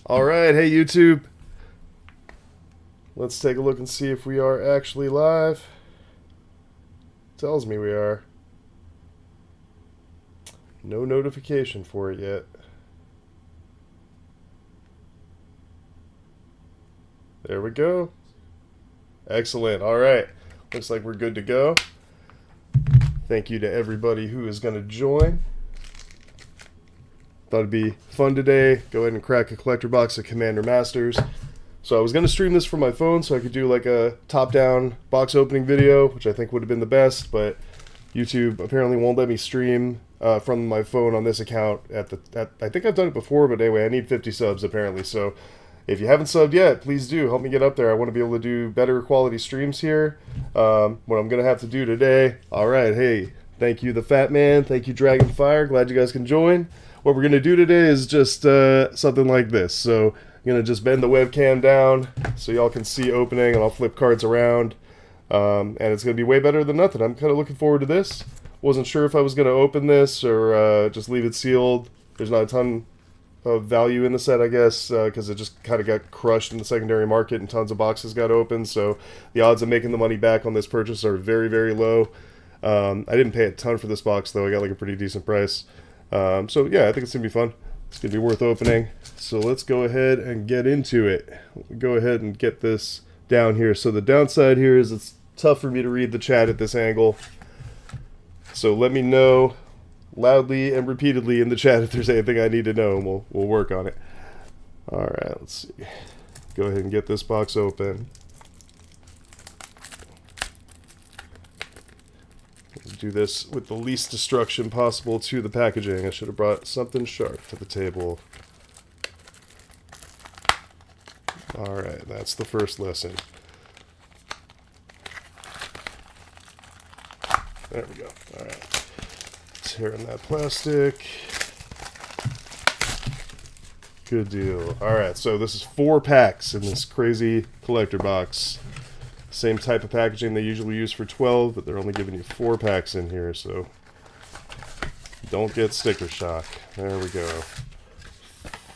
All right, hey YouTube. Let's take a look and see if we are actually live. Tells me we are. No notification for it yet. There we go. Excellent. All right. Looks like we're good to go. Thank you to everybody who is going to join. Thought it'd be fun today. Go ahead and crack a collector box of Commander Masters. So I was going to stream this from my phone so I could do like a top-down box opening video, which I think would have been the best, but YouTube apparently won't let me stream from my phone on this account I think I've done it before, but anyway, I need 50 subs apparently. So if you haven't subbed yet, please do help me get up there. I want to be able to do better quality streams here. What I'm going to have to do today. All right, hey, thank you, the Fat Man. Thank you, Dragonfire. Glad you guys can join. What we're going to do today is just something like this. So I'm going to just bend the webcam down so y'all can see opening, and I'll flip cards around. And it's going to be way better than nothing. I'm kind of looking forward to this. Wasn't sure if I was going to open this or just leave it sealed. There's not a ton of value in the set, I guess, because it just kind of got crushed in the secondary market and tons of boxes got opened. So the odds of making the money back on this purchase are very, very low. I didn't pay a ton for this box, though. I got like a pretty decent price. So yeah, I think it's going to be fun. It's going to be worth opening. So let's go ahead and get into it. Go ahead and get this down here. So the downside here is it's tough for me to read the chat at this angle. So let me know loudly and repeatedly in the chat if there's anything I need to know, and we'll work on it. All right, let's see. Go ahead and get this box open. Do this with the least destruction possible to the packaging. I should have brought something sharp to the table. Alright, that's the first lesson. There we go. Alright. Tearing that plastic. Good deal. Alright, so this is 4 packs in this crazy collector box. Same type of packaging they usually use for 12, but they're only giving you 4 packs in here, so don't get sticker shock. There we go.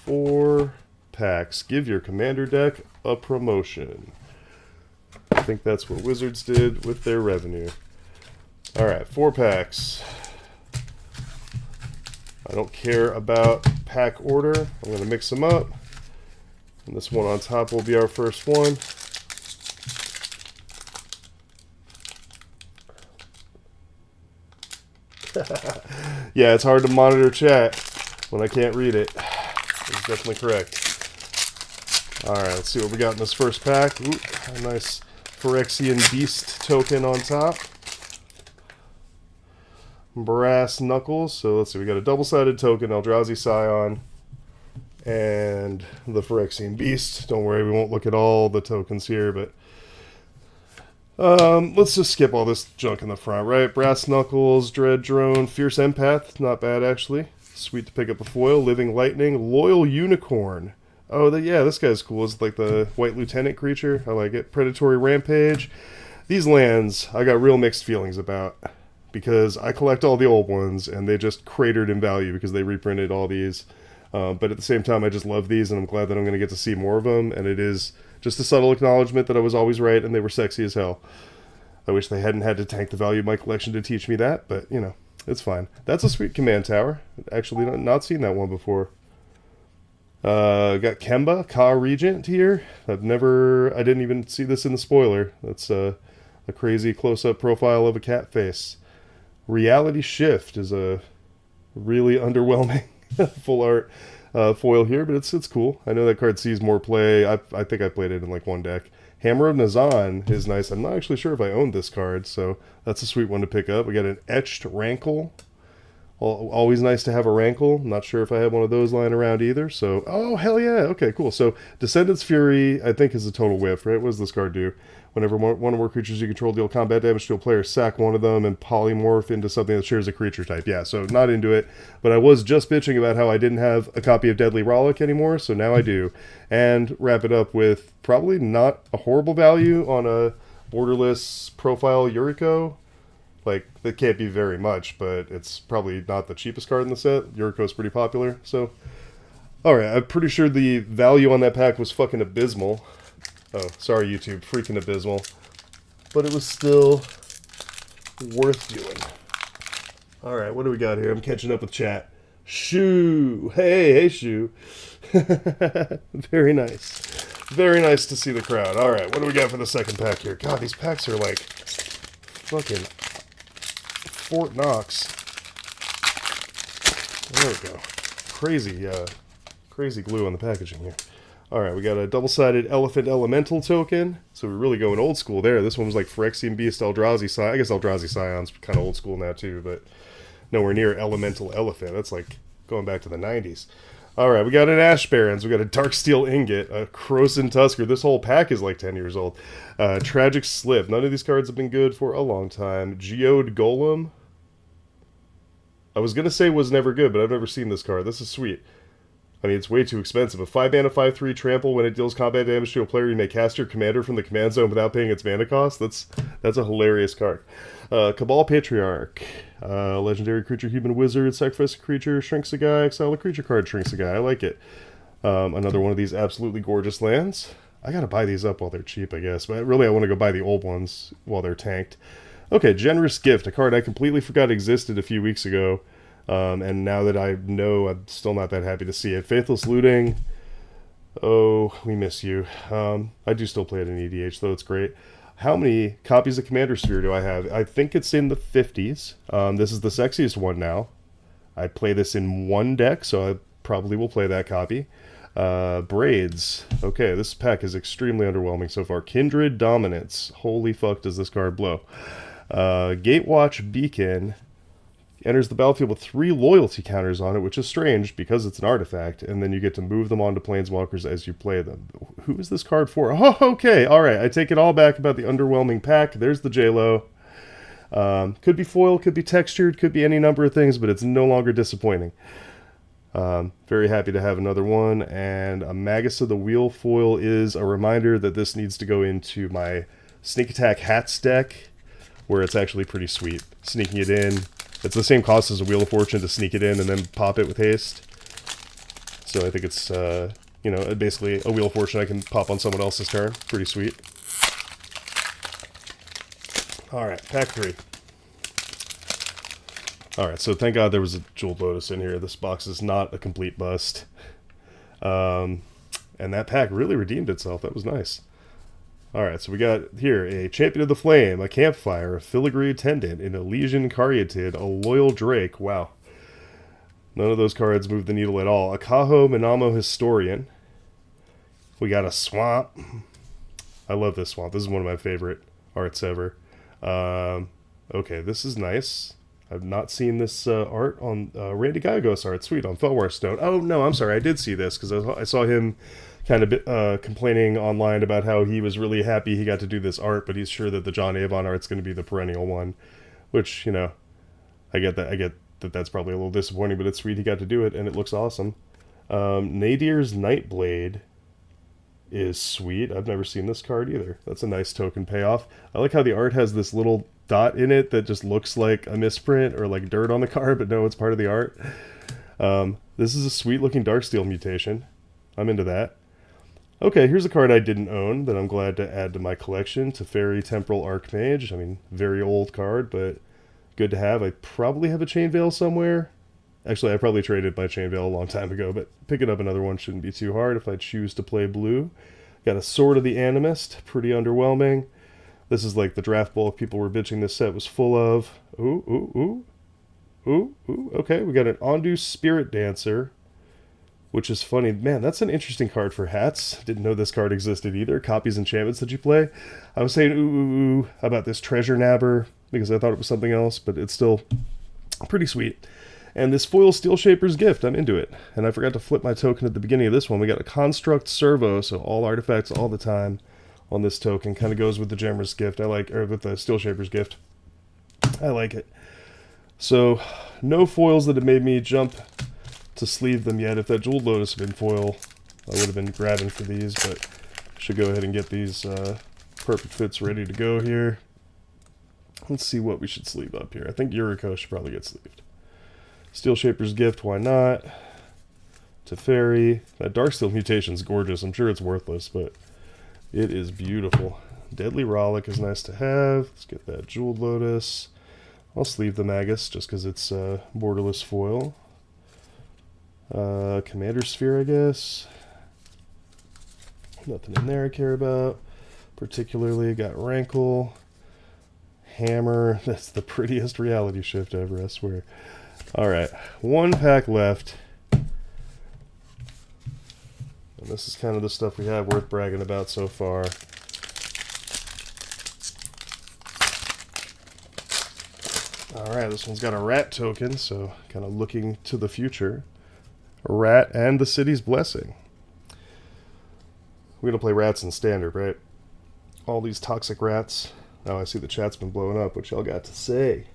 4 packs. Give your commander deck a promotion. I think that's what Wizards did with their revenue. Alright, 4 packs. I don't care about pack order. I'm going to mix them up. And this one on top will be our first one. Yeah, it's hard to monitor chat when I can't read it. That's definitely correct. Alright, let's see what we got in this first pack. Ooh, a nice Phyrexian Beast token on top. Brass Knuckles. So let's see, we got a double-sided token, Eldrazi Scion, and the Phyrexian Beast. Don't worry, we won't look at all the tokens here, but let's just skip all this junk in the front, right? Brass Knuckles, Dread Drone, Fierce Empath, not bad actually. Sweet to pick up a foil. Living Lightning, Loyal Unicorn. Oh, yeah, this guy's cool. It's like the White Lieutenant creature. I like it. Predatory Rampage. These lands, I got real mixed feelings about, because I collect all the old ones, and they just cratered in value because they reprinted all these. But at the same time, I just love these, and I'm glad that I'm going to get to see more of them, and it is just a subtle acknowledgement that I was always right, and they were sexy as hell. I wish they hadn't had to tank the value of my collection to teach me that, but, you know, it's fine. That's a sweet command tower. Actually, not seen that one before. Got Kemba, Ka Regent here. I didn't even see this in the spoiler. That's a crazy close-up profile of a cat face. Reality Shift is a really underwhelming full art foil here, but it's cool. I know that card sees more play. I think I played it in like one deck. Hammer of Nazan is nice. I'm not actually sure if I owned this card, so that's a sweet one to pick up. We got an Etched Rankle. Always nice to have a Rankle. Not sure if I have one of those lying around either. So, oh, hell yeah. Okay, cool. So, Descendant's Fury, I think, is a total whiff, right? What does this card do? Whenever one or more creatures you control deal combat damage to a player, sack one of them and polymorph into something that shares a creature type. Yeah, so not into it. But I was just bitching about how I didn't have a copy of Deadly Rollick anymore, so now I do. And wrap it up with probably not a horrible value on a borderless profile Yuriko. Like, that can't be very much, but it's probably not the cheapest card in the set. Yuriko's pretty popular, so Alright, I'm pretty sure the value on that pack was fucking abysmal. Oh, sorry YouTube, freaking abysmal. But it was still worth doing. Alright, what do we got here? I'm catching up with chat. Shoo! Hey, Shoo. Very nice. Very nice to see the crowd. Alright, what do we got for the second pack here? God, these packs are like fucking Fort Knox. There we go. Crazy glue on the packaging here. Alright, we got a double-sided Elephant Elemental token. So we're really going old school there. This one was like Phyrexian Beast, Eldrazi Scion. I guess Eldrazi Scion's kind of old school now too, but nowhere near Elemental Elephant. That's like going back to the 90s. Alright, we got an Ash Barrens. We got a Darksteel Ingot, a Krosan Tusker. This whole pack is like 10 years old. Tragic Slip. None of these cards have been good for a long time. Geode Golem. I was going to say was never good, but I've never seen this card. This is sweet. I mean, it's way too expensive. A 5-mana 5/3 trample. When it deals combat damage to a player, you may cast your commander from the command zone without paying its mana cost. That's a hilarious card. Cabal Patriarch. Legendary creature, human wizard. Sacrifice a creature, shrinks a guy. Exile a creature card, shrinks a guy. I like it. Another one of these absolutely gorgeous lands. I gotta buy these up while they're cheap, I guess. But really, I want to go buy the old ones while they're tanked. Okay, Generous Gift. A card I completely forgot existed a few weeks ago. And now that I know, I'm still not that happy to see it. Faithless Looting. Oh, we miss you. I do still play it in EDH, though. It's great. How many copies of Commander Sphere do I have? I think it's in the 50s. This is the sexiest one now. I play this in one deck, so I probably will play that copy. Braids. Okay, this pack is extremely underwhelming so far. Kindred Dominance. Holy fuck, does this card blow. Gatewatch Beacon. Enters the battlefield with 3 loyalty counters on it, which is strange because it's an artifact, and then you get to move them onto planeswalkers as you play them. Who is this card for? Oh, okay, alright, I take it all back about the underwhelming pack. There's the J-Lo. Could be foil, could be textured, could be any number of things, but it's no longer disappointing. Very happy to have another one, and a Magus of the Wheel foil is a reminder that this needs to go into my Sneak Attack Hats deck, where it's actually pretty sweet. Sneaking it in. It's the same cost as a Wheel of Fortune to sneak it in and then pop it with haste. So I think it's, you know, basically a Wheel of Fortune I can pop on someone else's turn. Pretty sweet. Alright, pack 3. Alright, so thank God there was a Jeweled Lotus in here. This box is not a complete bust. And that pack really redeemed itself. That was nice. Alright, so we got here a Champion of the Flame, a Campfire, a Filigree Attendant, an Elysian Caryatid, a Loyal Drake. Wow. None of those cards move the needle at all. A Kaho Minamo Historian. We got a Swamp. I love this Swamp. This is one of my favorite arts ever. Okay, this is nice. I've not seen this art on Randy Gallegos art. Sweet, on Felwar Stone. Oh, no, I'm sorry. I did see this because I saw him kind of complaining online about how he was really happy he got to do this art, but he's sure that the John Avon art's going to be the perennial one, which, you know, I get that that's probably a little disappointing, but it's sweet he got to do it, and it looks awesome. Nadir's Nightblade is sweet. I've never seen this card either. That's a nice token payoff. I like how the art has this little dot in it that just looks like a misprint or like dirt on the card, but no, it's part of the art. This is a sweet looking Darksteel mutation. I'm into that. Okay, here's a card I didn't own that I'm glad to add to my collection. Teferi Temporal Archmage. I mean, very old card, but good to have. I probably have a Chain Veil somewhere. Actually, I probably traded my Chain Veil a long time ago, but picking up another one shouldn't be too hard if I choose to play blue. Got a Sword of the Animist. Pretty underwhelming. This is like the draft bulk people were bitching this set was full of. Ooh. Okay, we got an Ondu Spirit Dancer, which is funny. Man, that's an interesting card for hats. Didn't know this card existed either. Copies enchantments that you play. I was saying ooh about this Treasure Nabber because I thought it was something else, but it's still pretty sweet. And this foil Steel Shaper's Gift, I'm into it. And I forgot to flip my token at the beginning of this one. We got a Construct Servo, so all artifacts all the time on this token. Kind of goes with the Gemmer's Gift. Or with the Steel Shaper's Gift. I like it. So, no foils that have made me jump to sleeve them yet. If that Jeweled Lotus had been foil, I would have been grabbing for these, but should go ahead and get these perfect fits ready to go here. Let's see what we should sleeve up here. I think Yuriko should probably get sleeved. Steel Shaper's Gift, why not? Teferi. That Darksteel mutation is gorgeous. I'm sure it's worthless, but it is beautiful. Deadly Rollick is nice to have. Let's get that Jeweled Lotus. I'll sleeve the Magus just because it's borderless foil. Commander Sphere, I guess. Nothing in there I care about. Particularly got Rankle. Hammer. That's the prettiest reality shift ever, I swear. Alright, one pack left. And this is kind of the stuff we have worth bragging about so far. Alright, this one's got a rat token, so kind of looking to the future. A rat and the city's blessing. We're going to play rats in standard, right? All these toxic rats. Oh, I see the chat's been blowing up. What y'all got to say?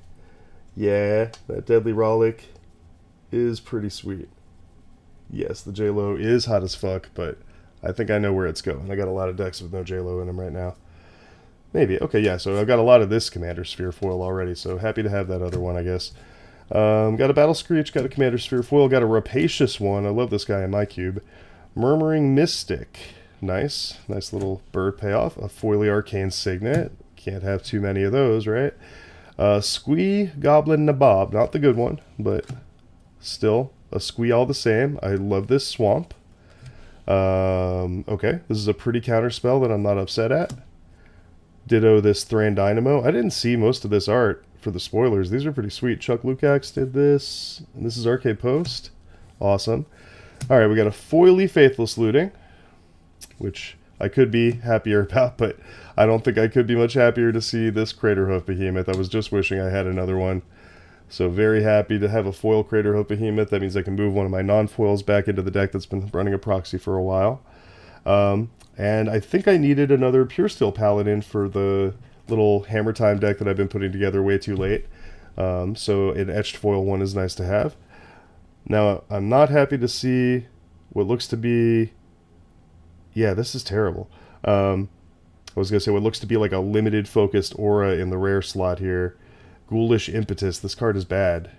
Yeah, that Deadly Rollick is pretty sweet. Yes, the J-Lo is hot as fuck, but I think I know where it's going. I got a lot of decks with no J-Lo in them right now. Maybe. Okay, yeah, so I've got a lot of this Commander Sphere foil already, so happy to have that other one, I guess. Got a Battle Screech, got a Commander Sphere foil, got a Rapacious one. I love this guy in my cube. Murmuring Mystic. Nice. Nice little bird payoff. A Foily Arcane Signet. Can't have too many of those, right? Squee Goblin Nabob. Not the good one, but still a Squee all the same. I love this swamp. Okay, this is a pretty counter spell that I'm not upset at. Ditto this Thran Dynamo. I didn't see most of this art for the spoilers. These are pretty sweet. Chuck Lukacs did this. And this is Arcade Post. Awesome. Alright, we got a Foily Faithless Looting, which I could be happier about, but I don't think I could be much happier to see this Craterhoof Behemoth. I was just wishing I had another one. So very happy to have a foil Craterhoof Behemoth. That means I can move one of my non-foils back into the deck that's been running a proxy for a while. And I think I needed another Pure Steel Paladin for the little Hammer Time deck that I've been putting together way too late. So an etched foil one is nice to have. Now, I'm not happy to see what looks to be... Yeah, this is terrible. I was going to say what looks to be like a limited focused aura in the rare slot here. Ghoulish Impetus. This card is bad.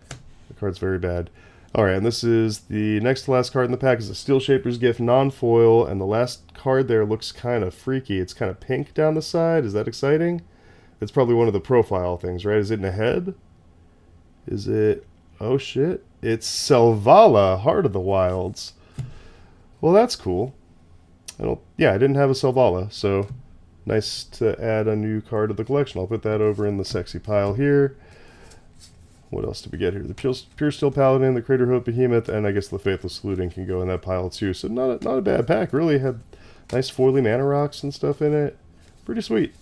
The card's very bad. Alright, and this is the next to last card in the pack is a Steel Shaper's Gift non-foil, and the last card there looks kind of freaky. It's kind of pink down the side. Is that exciting? It's probably one of the profile things, right? Is it in a head? Is it... Oh shit. It's Selvala, Heart of the Wilds. Well, that's cool. I didn't have a Selvala, so nice to add a new card to the collection. I'll put that over in the sexy pile here. What else did we get here? The Pure Steel Paladin, the Craterhoof Behemoth, and I guess the Faithless Looting can go in that pile too. So not a bad pack, really. Had nice foily mana rocks and stuff in it. Pretty sweet.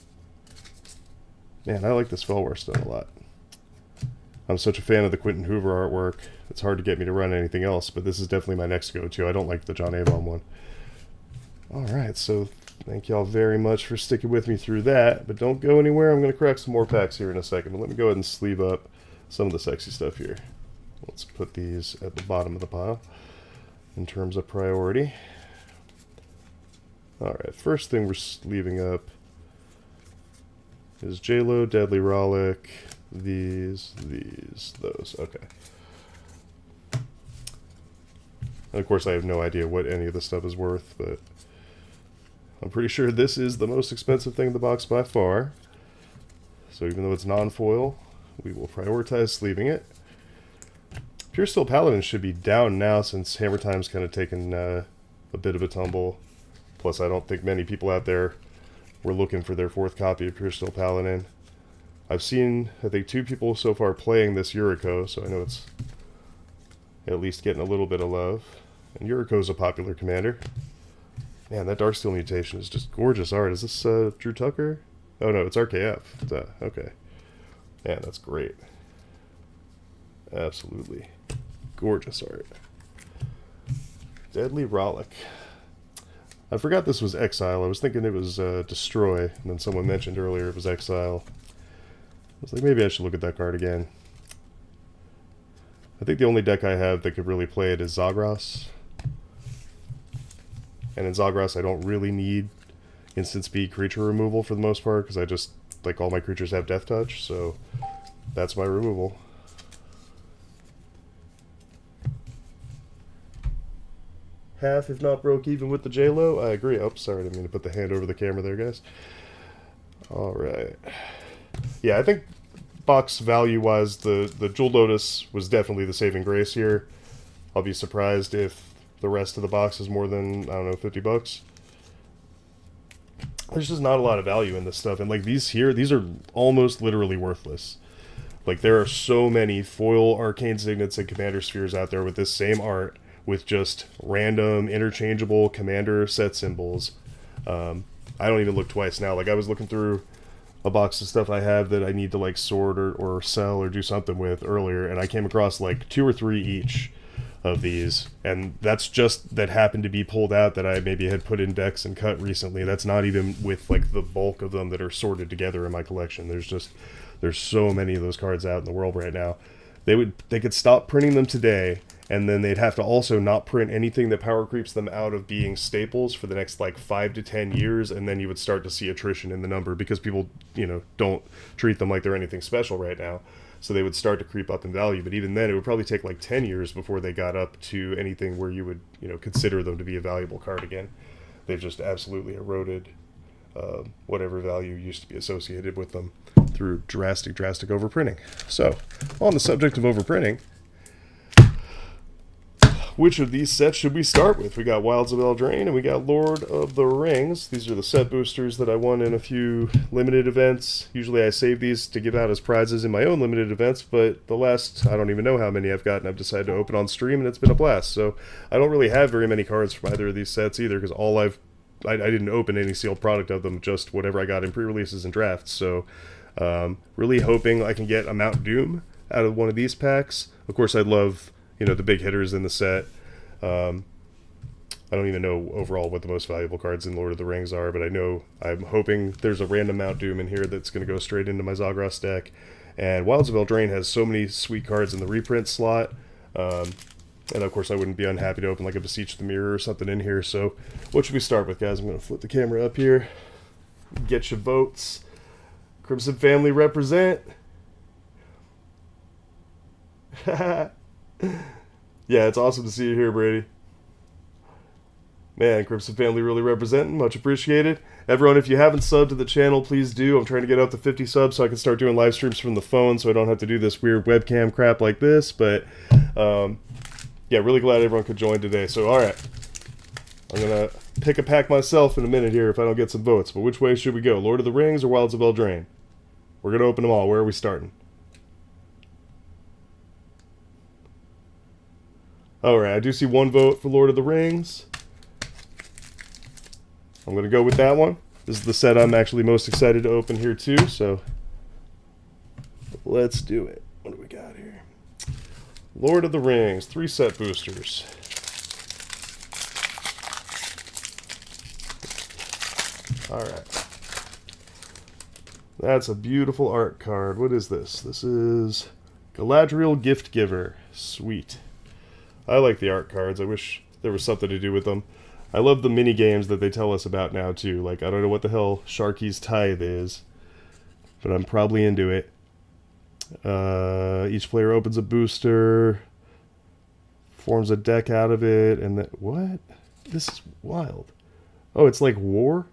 Man, I like this Fellwar Stone a lot. I'm such a fan of the Quentin Hoover artwork. It's hard to get me to run anything else, but this is definitely my next go-to. I don't like the John Avon one. Alright, so thank y'all very much for sticking with me through that, but don't go anywhere. I'm going to crack some more packs here in a second, but let me go ahead and sleeve up some of the sexy stuff here. Let's put these at the bottom of the pile in terms of priority. Alright, first thing we're sleeving up is J-Lo, Deadly Rollick, those. Okay. And of course I have no idea what any of this stuff is worth, but I'm pretty sure this is the most expensive thing in the box by far. So even though it's non-foil, we will prioritize sleeving it. Pure Steel Paladin should be down now since Hammer Time's kind of taken a bit of a tumble. Plus, I don't think many people out there were looking for their fourth copy of Pure Steel Paladin. I've seen, I think, 2 people so far playing this Yuriko, so I know it's at least getting a little bit of love. And Yuriko's a popular commander. Man, that Darksteel mutation is just gorgeous art. Is this Drew Tucker? Oh no, it's RKF. Okay. Man, that's great. Absolutely. Gorgeous art. Deadly Rollick. I forgot this was Exile. I was thinking it was Destroy, and then someone mentioned earlier it was Exile. I was like, maybe I should look at that card again. I think the only deck I have that could really play it is Zagras. And in Zagras, I don't really need instant speed creature removal for the most part, because I just, like, all my creatures have Death Touch, so that's my removal. half, if not broke even with the J-Lo. I agree. Oh, sorry, I didn't mean to put the hand over the camera there, guys. All right. Yeah, I think box value-wise, the Jewel Lotus was definitely the saving grace here. I'll be surprised if the rest of the box is more than, I don't know, 50 bucks. There's just not a lot of value in this stuff. And like these here, these are almost literally worthless. Like there are so many foil arcane signets and commander spheres out there with this same art with just random interchangeable commander set symbols. I don't even look twice now. Like I was looking through a box of stuff I have that I need to like sort or sell or do something with earlier, and I came across like 2 or 3 each of these, and that's just that happened to be pulled out that I maybe had put in decks and cut recently. That's not even with like the bulk of them that are sorted together in my collection. There's so many of those cards out in the world right now. They could stop printing them today, and then they'd have to also not print anything that power creeps them out of being staples for the next like 5 to 10 years, and then you would start to see attrition in the number because people, you know, don't treat them like they're anything special right now. So they would start to creep up in value, but even then it would probably take like 10 years before they got up to anything where you would, you know, consider them to be a valuable card again. They've just absolutely eroded whatever value used to be associated with them through drastic overprinting. So, on the subject of overprinting, which of these sets should we start with? We got Wilds of Eldraine and we got Lord of the Rings. These are the set boosters that I won in a few limited events. Usually I save these to give out as prizes in my own limited events, but the last, I don't even know how many I've gotten, I've decided to open on stream, and it's been a blast. So I don't really have very many cards from either of these sets either, because I didn't open any sealed product of them, just whatever I got in pre-releases and drafts. So really hoping I can get a Mount Doom out of one of these packs. Of course, I'd love, you know, the big hitters in the set. I don't even know overall what the most valuable cards in Lord of the Rings are, but I'm hoping there's a random Mount Doom in here that's going to go straight into my Zagras deck. And Wilds of Eldraine has so many sweet cards in the reprint slot. And of course I wouldn't be unhappy to open like a Beseech the Mirror or something in here. So what should we start with, guys? I'm going to flip the camera up here. Get your votes. Crimson family represent. Yeah, it's awesome to see you here, Brady. Man, Crimson family really representing. Much appreciated. Everyone, if you haven't subbed to the channel, please do. I'm trying to get up to 50 subs so I can start doing live streams from the phone so I don't have to do this weird webcam crap like this. But, yeah, really glad everyone could join today. So, alright. I'm going to pick a pack myself in a minute here if I don't get some votes. But which way should we go? Lord of the Rings or Wilds of Eldraine? We're going to open them all. Where are we starting? Alright, I do see one vote for Lord of the Rings. I'm going to go with that one. This is the set I'm actually most excited to open here too, so let's do it. What do we got here? Lord of the Rings, 3 set boosters. Alright. That's a beautiful art card. What is this? This is Galadriel Gift Giver. Sweet. I like the art cards. I wish there was something to do with them. I love the mini games that they tell us about now too. Like, I don't know what the hell Sharky's Tithe is, but I'm probably into it. Each player opens a booster, forms a deck out of it, and then what? This is wild. Oh, it's like War?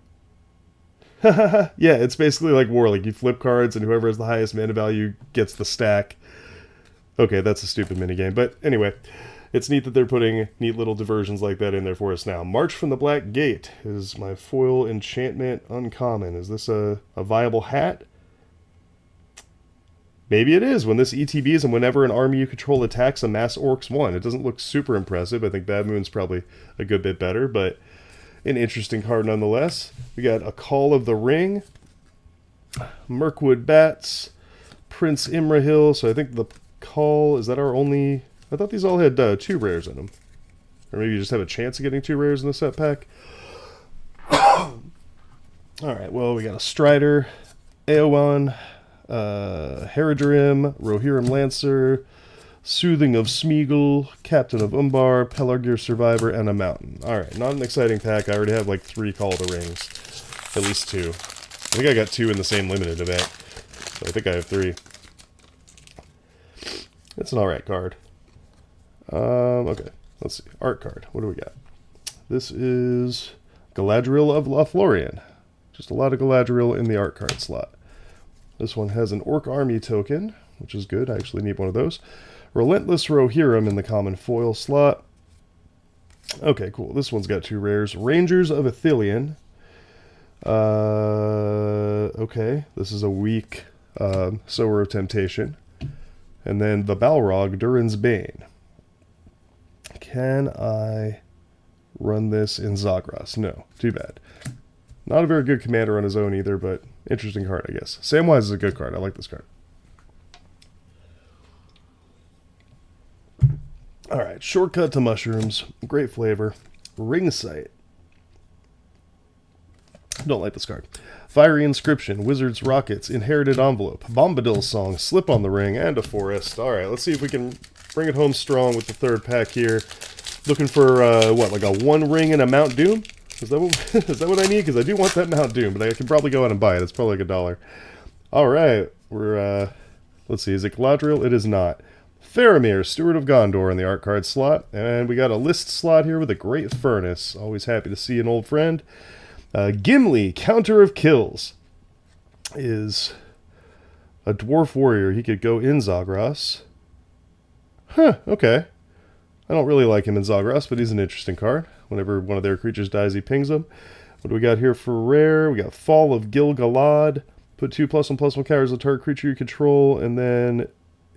Yeah, it's basically like War. Like, you flip cards, and whoever has the highest mana value gets the stack. Okay, that's a stupid minigame, but anyway. It's neat that they're putting neat little diversions like that in there for us now. March from the Black Gate is my foil enchantment uncommon. Is this a viable hat? Maybe it is. When this ETBs and whenever an army you control attacks, amass orcs 1. It doesn't look super impressive. I think Bad Moon's probably a good bit better, but an interesting card nonetheless. We got a Call of the Ring, Mirkwood Bats, Prince Imrahil. So I think the Call, is that our only... I thought these all had 2 rares in them. Or maybe you just have a chance of getting 2 rares in the set pack. Alright, well, we got a Strider, Eowyn, Haradrim, Rohirrim Lancer, Soothing of Smeagol, Captain of Umbar, Pelargir Survivor, and a Mountain. Alright, not an exciting pack. I already have like 3 Call of the Rings. At least 2. I think I got 2 in the same limited event. So I think I have 3. It's an alright card. Okay, let's see. Art card. What do we got? This is Galadriel of Lothlorien. Just a lot of Galadriel in the art card slot. This one has an Orc Army token, which is good. I actually need one of those. Relentless Rohirrim in the common foil slot. Okay, cool. This one's got 2 rares. Rangers of Ithilien. Okay, this is a weak Sower of Temptation. And then the Balrog, Durin's Bane. Can I run this in Zagras? No, too bad. Not a very good commander on his own either, but interesting card, I guess. Samwise is a good card. I like this card. Alright, Shortcut to Mushrooms. Great flavor. Ring Sight. Don't like this card. Fiery Inscription, Wizard's Rockets, Inherited Envelope, Bombadil Song, Slip on the Ring, and a Forest. Alright, let's see if we can bring it home strong with the 3rd pack here. Looking for, what, like a 1 ring and a Mount Doom? Is that what I need? Because I do want that Mount Doom, but I can probably go out and buy it. It's probably like $1. Alright, we're, let's see, is it Galadriel? It is not. Faramir, Steward of Gondor in the art card slot. And we got a list slot here with a Great Furnace. Always happy to see an old friend. Gimli, Counter of Kills, is a dwarf warrior. He could go in Zagras. Huh, okay. I don't really like him in Zagras, but he's an interesting card. Whenever one of their creatures dies, he pings them. What do we got here for rare? We got Fall of Gil-galad. Put 2+1/+1 counters on target creature you control, and then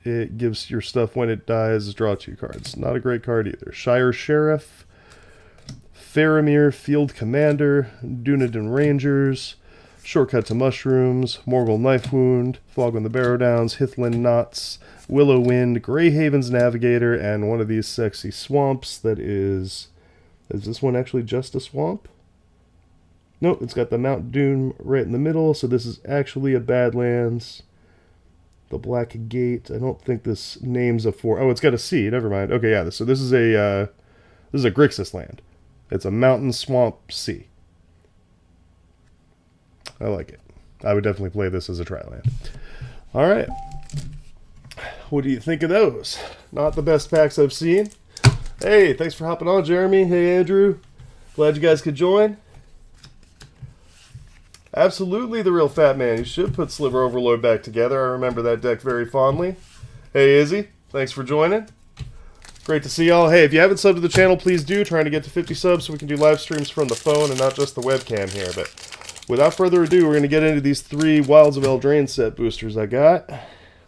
it gives your stuff when it dies, draw 2 cards. Not a great card either. Shire Sheriff. Faramir, Field Commander, Dunedain Rangers, Shortcut to Mushrooms, Morgul Knife Wound, Flogwin the Barrow Downs, Hithlin Knots, Willow Wind, Greyhaven's Navigator, and one of these sexy swamps that is this one actually just a swamp? Nope, it's got the Mount Doom right in the middle, so this is actually a Badlands. The Black Gate, I don't think this name's a oh, it's got a C, never mind. Okay, yeah, so this is a Grixis land. It's a mountain swamp sea. I like it. I would definitely play this as a tri-land. Alright. What do you think of those? Not the best packs I've seen. Hey, thanks for hopping on, Jeremy. Hey, Andrew. Glad you guys could join. Absolutely the real fat man. You should put Sliver Overlord back together. I remember that deck very fondly. Hey, Izzy. Thanks for joining. Great to see y'all. Hey, if you haven't subbed to the channel, please do. Trying to get to 50 subs so we can do live streams from the phone and not just the webcam here. But without further ado, we're going to get into these 3 Wilds of Eldraine set boosters I got.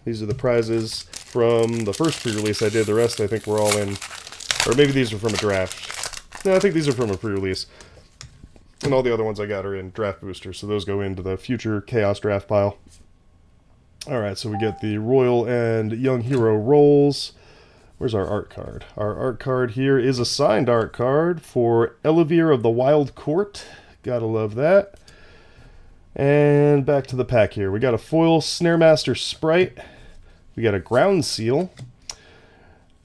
These are the prizes from the first pre-release I did. The rest I think were all in, or maybe these are from a draft. No, I think these are from a pre-release. And all the other ones I got are in draft boosters, so those go into the future Chaos draft pile. Alright, so we get the Royal and Young Hero rolls. Where's our art card? Our art card here is a signed art card for Elevir of the Wild Court. Gotta love that. And back to the pack here. We got a foil Snaremaster Sprite. We got a Ground Seal.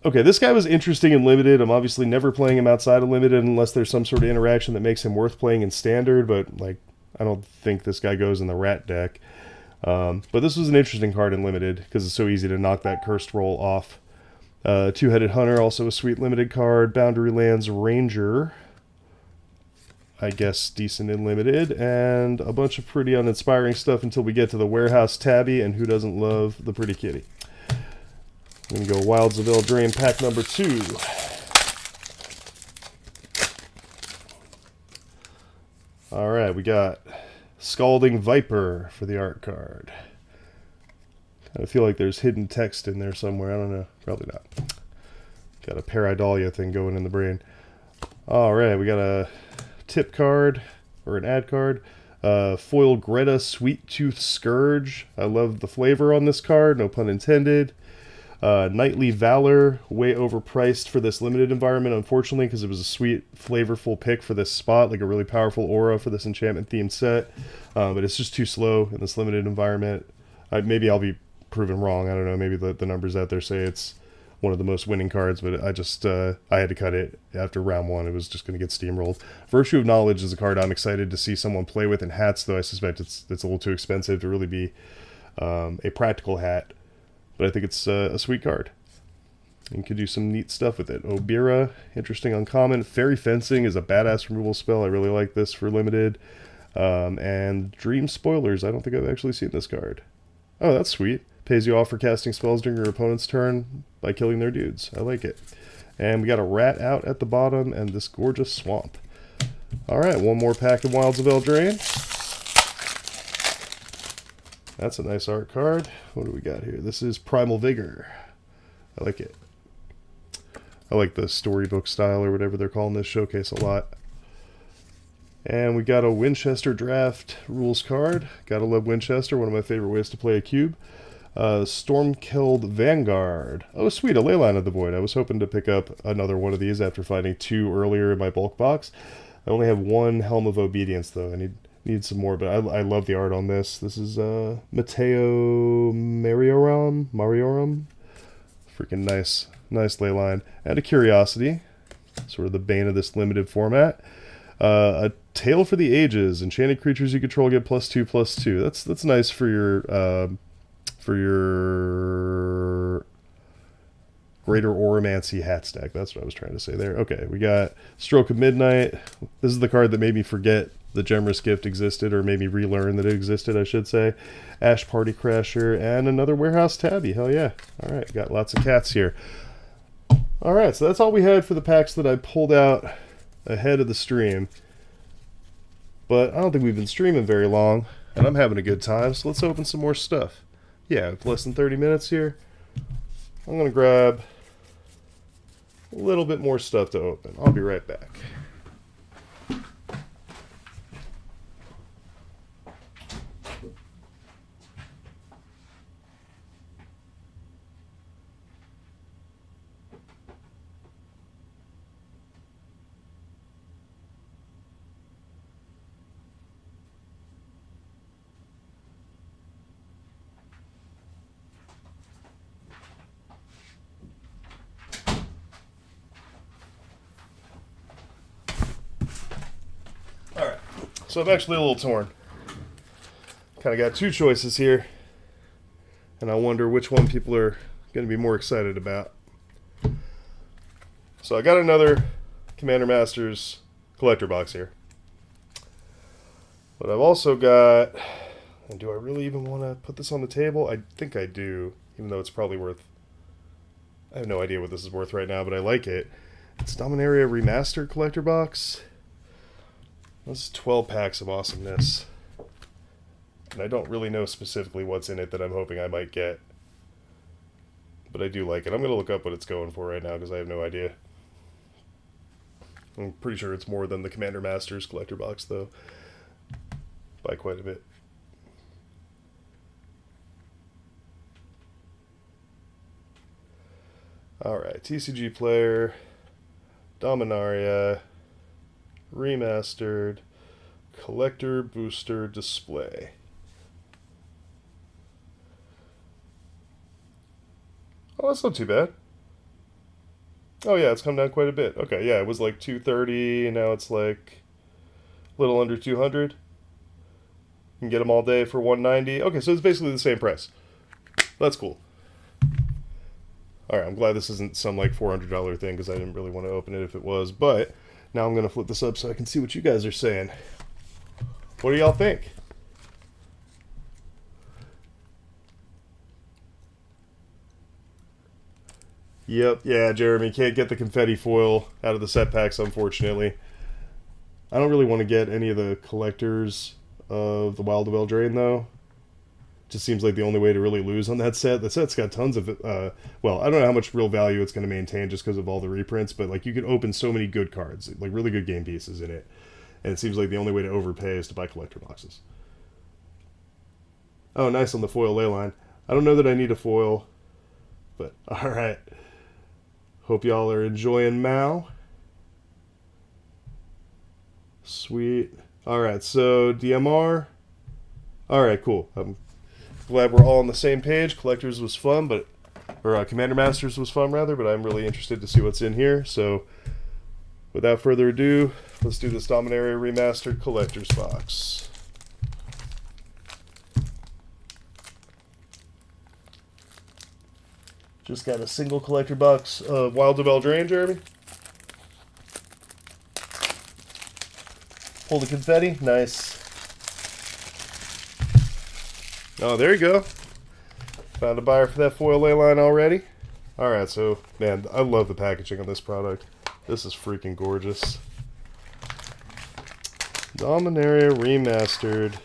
Okay, this guy was interesting in Limited. I'm obviously never playing him outside of Limited unless there's some sort of interaction that makes him worth playing in Standard, but like I don't think this guy goes in the Rat deck. But this was an interesting card in Limited because it's so easy to knock that Cursed roll off. Two-Headed Hunter, also a sweet Limited card. Boundary Lands Ranger, I guess decent in Limited. And a bunch of pretty uninspiring stuff until we get to the Warehouse Tabby, and who doesn't love the pretty kitty? I'm going to go Wilds of Eldraine pack number 2. Alright, we got Scalding Viper for the art card. I feel like there's hidden text in there somewhere. I don't know. Probably not. Got a Pareidalia thing going in the brain. Alright, we got a tip card, or an ad card. Foil Greta Sweet Tooth Scourge. I love the flavor on this card, no pun intended. Knightly Valor, way overpriced for this limited environment, unfortunately, because it was a sweet, flavorful pick for this spot, like a really powerful aura for this enchantment-themed set. But it's just too slow in this limited environment. Maybe I'll be proven wrong. I don't know. Maybe the numbers out there say it's one of the most winning cards, but I just I had to cut it after round 1. It was just going to get steamrolled. Virtue of Knowledge is a card I'm excited to see someone play with in hats, though I suspect it's a little too expensive to really be a practical hat. But I think it's a sweet card. You can do some neat stuff with it. Obira, interesting uncommon. Fairy Fencing is a badass removal spell. I really like this for limited. And Dream Spoilers. I don't think I've actually seen this card. Oh, that's sweet. Pays you off for casting spells during your opponent's turn by killing their dudes. I like it. And we got a rat out at the bottom and this gorgeous swamp. Alright, one more pack of Wilds of Eldraine. That's a nice art card. What do we got here? This is Primal Vigor. I like it. I like the storybook style or whatever they're calling this showcase a lot. And we got a Winchester Draft rules card. Gotta love Winchester, one of my favorite ways to play a cube. Stormkilled Vanguard. Oh, sweet, a Leyline of the Void. I was hoping to pick up another one of these after finding 2 earlier in my bulk box. I only have 1 Helm of Obedience, though. I need some more, but I love the art on this. This is Mateo Mariorum. Freaking nice Leyline. And a Curiosity. Sort of the bane of this limited format. A Tale for the Ages. Enchanted creatures you control get +2/+2. That's nice for your Greater Oromancy hat stack. That's what I was trying to say there. Okay, we got Stroke of Midnight. This is the card that made me forget the Gemrus Gift existed, or made me relearn that it existed, I should say. Ash Party Crasher, and another Warehouse Tabby. Hell yeah. Alright, got lots of cats here. Alright, so that's all we had for the packs that I pulled out ahead of the stream. But I don't think we've been streaming very long, and I'm having a good time, so let's open some more stuff. Yeah, less than 30 minutes here. I'm going to grab a little bit more stuff to open. I'll be right back. So I'm actually a little torn. Kind of got 2 choices here, and I wonder which one people are going to be more excited about. So I got another Commander Masters collector box here. But I've also got, and do I really even want to put this on the table? I think I do, even though it's probably worth, I have no idea what this is worth right now, but I like it. It's Dominaria Remastered collector box. This is 12 packs of awesomeness. And I don't really know specifically what's in it that I'm hoping I might get. But I do like it. I'm going to look up what it's going for right now because I have no idea. I'm pretty sure it's more than the Commander Masters collector box, though. By quite a bit. Alright, TCG Player, Dominaria, Remastered, Collector Booster Display. Oh, that's not too bad. Oh yeah, it's come down quite a bit. Okay, yeah, it was like 230, and now it's like a little under 200. You can get them all day for 190. Okay, so it's basically the same price. That's cool. Alright, I'm glad this isn't some like $400 thing because I didn't really want to open it if it was, but now I'm going to flip this up so I can see what you guys are saying. What do y'all think? Yep, yeah, Jeremy, can't get the confetti foil out of the set packs, unfortunately. I don't really want to get any of the collectors of the Wild of Eldraine, though. Just seems like the only way to really lose on that set. The set's got tons of, well, I don't know how much real value it's going to maintain just because of all the reprints, but like you could open so many good cards, like really good game pieces in it. And it seems like the only way to overpay is to buy collector boxes. Oh, nice on the foil Leyline. I don't know that I need a foil, but alright. Hope y'all are enjoying Mao. Sweet. Alright, so DMR. Alright, cool. I'm glad we're all on the same page. Collectors was fun, but Commander Masters was fun rather, but I'm really interested to see what's in here. So without further ado, let's do this Dominaria Remastered Collector's Box. Just got a single collector box of Wild of Eldraine, Jeremy. Pull the confetti. Nice. Oh, there you go. Found a buyer for that foil ley line already. Alright, so, man, I love the packaging on this product. This is freaking gorgeous. Dominaria Remastered.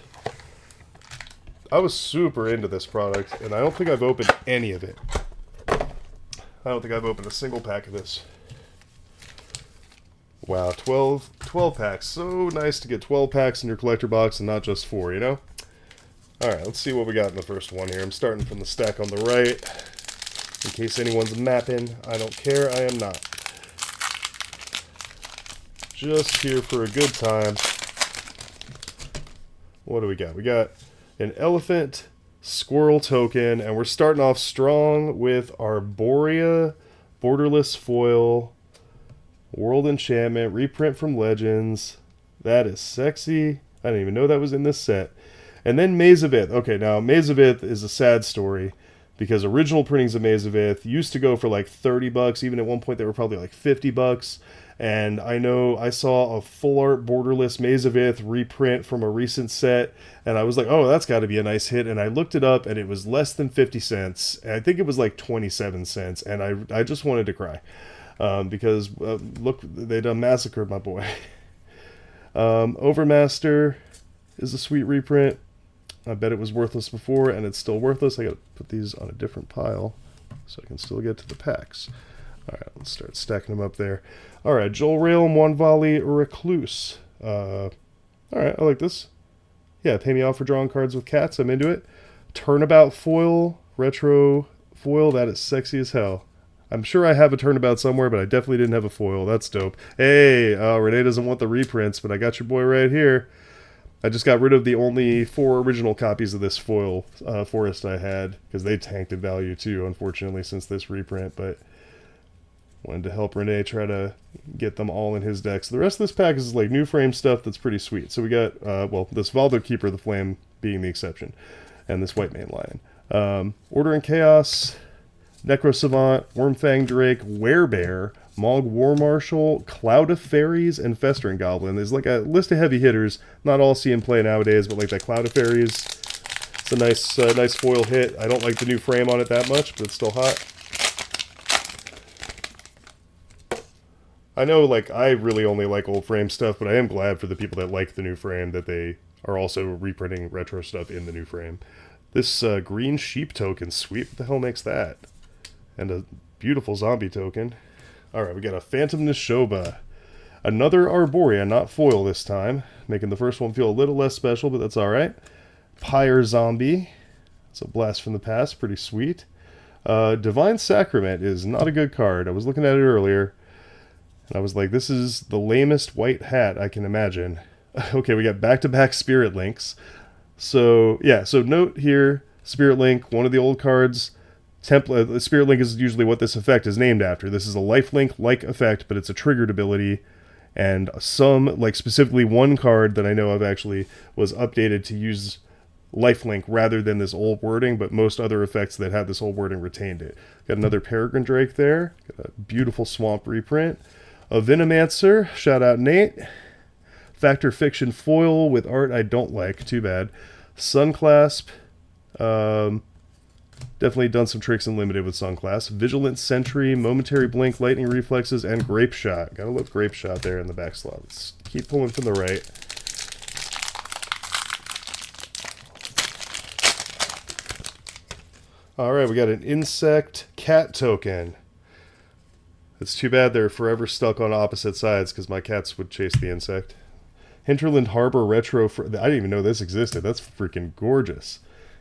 I was super into this product, and I don't think I've opened any of it. I don't think I've opened a single pack of this. Wow, 12 packs. So nice to get 12 packs in your collector box and not just 4, you know? Alright, let's see what we got in the first one here. I'm starting from the stack on the right. In case anyone's mapping, I don't care, I am not. Just here for a good time. What do we got? We got an elephant squirrel token, and we're starting off strong with Arborea, borderless foil, world enchantment, reprint from Legends. That is sexy. I didn't even know that was in this set. And then Maze of Ith. Okay, now Maze of Ith is a sad story because original printings of Maze of Ith used to go for like 30 bucks. Even at one point they were probably like 50 bucks. And I know I saw a full art borderless Maze of Ith reprint from a recent set, and I was like, oh, that's got to be a nice hit. And I looked it up, and it was less than 50 cents. And I think it was like 27 cents, and I just wanted to cry because look, they done massacred my boy. Overmaster is a sweet reprint. I bet it was worthless before, and it's still worthless. I got to put these on a different pile so I can still get to the packs. All right, let's start stacking them up there. All right, Jolrael, Moonvalley, Recluse. All right, I like this. Yeah, pay me off for drawing cards with cats. I'm into it. Turnabout foil, retro foil. That is sexy as hell. I'm sure I have a turnabout somewhere, but I definitely didn't have a foil. That's dope. Hey, Renee doesn't want the reprints, but I got your boy right here. I just got rid of the only 4 original copies of this foil forest I had, because they tanked in value too, unfortunately, since this reprint, but wanted to help Renee try to get them all in his decks. The rest of this pack is like new frame stuff that's pretty sweet. So we got, well, this Valdo Keeper of the Flame being the exception, and this White Mane Lion. Order and Chaos, Necro Savant, Wormfang Drake, Werebear, Mog War Marshal, Cloud of Fairies, and Festering Goblin. There's like a list of heavy hitters. Not all see in play nowadays, but like that Cloud of Fairies, it's a nice foil hit. I don't like the new frame on it that much, but it's still hot. I know, like, I really only like old frame stuff, but I am glad for the people that like the new frame that they are also reprinting retro stuff in the new frame. This green sheep token, sweet. What the hell makes that? And a beautiful zombie token. Alright, we got a Phantom Nishoba. Another Arborea, not foil this time. Making the first one feel a little less special, but that's alright. Pyre Zombie. It's a blast from the past, pretty sweet. Divine Sacrament is not a good card. I was looking at it earlier, and I was like, this is the lamest white hat I can imagine. Okay, we got back-to-back Spirit Links. So, yeah, so note here, Spirit Link, one of the old cards. Spirit Link is usually what this effect is named after. This is a lifelink-like effect, but it's a triggered ability. And some, like specifically one card that I know of actually, was updated to use lifelink rather than this old wording, but most other effects that had this old wording retained it. Got another Peregrine Drake there. Got a beautiful Swamp reprint. A Venomancer, shout out Nate. Factor Fiction foil with art I don't like, too bad. Sunclasp, definitely done some tricks in limited with Sunclasp. Vigilant Sentry, Momentary Blink, Lightning Reflexes, and Grape Shot. Gotta love Grape Shot there in the back slot. Let's keep pulling from the right. Alright, we got an Insect Cat token. It's too bad they're forever stuck on opposite sides because my cats would chase the insect. Hinterland Harbor Retro... I didn't even know this existed. That's freaking gorgeous.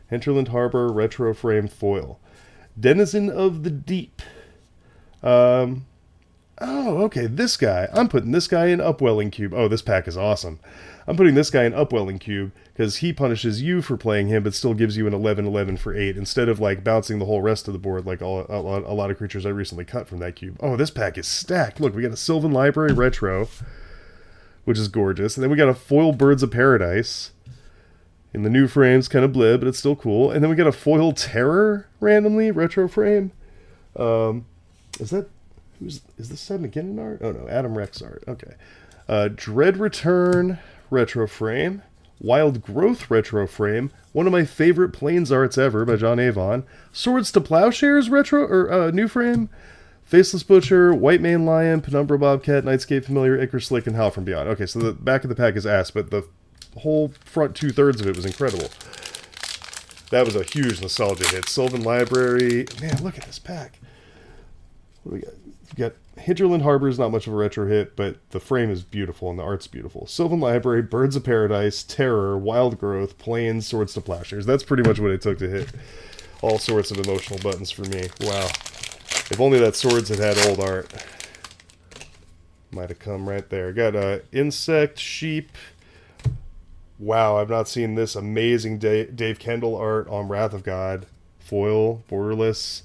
Hinterland Harbor Retro Frame Foil. Denizen of the Deep. Oh, okay, this guy. I'm putting this guy in Upwelling Cube. Oh, this pack is awesome. I'm putting this guy in Upwelling Cube because he punishes you for playing him but still gives you an 11/11 for 8 instead of like bouncing the whole rest of the board like a lot of creatures I recently cut from that cube. Oh, this pack is stacked. Look, we got a Sylvan Library Retro, which is gorgeous. And then we got a foil Birds of Paradise. In the new frame's kind of bleh, but it's still cool. And then we got a foil Terror randomly, retro frame. Is that is this Seth McKinnon art? Oh no, Adam Rex art. Okay. Dread Return retro frame, Wild Growth retro frame, one of my favorite Plains arts ever by John Avon. Swords to Plowshares retro or new frame, Faceless Butcher, White Mane Lion, Penumbra Bobcat, Nightscape Familiar, Icarus Slick, and Howl from Beyond. Okay, so the back of the pack is ass, but the whole front 2/3 of it was incredible. That was a huge nostalgia hit. Sylvan Library. Man, look at this pack. What do we got? We got Hinterland Harbor is not much of a retro hit, but the frame is beautiful and the art's beautiful. Sylvan Library, Birds of Paradise, Terror, Wild Growth, Plains, Swords to Plowshares. That's pretty much what it took to hit all sorts of emotional buttons for me. Wow. If only that Swords had old art. Might have come right there. Got Insect, Sheep. Wow, I've not seen this amazing Dave Kendall art on Wrath of God. Foil, borderless.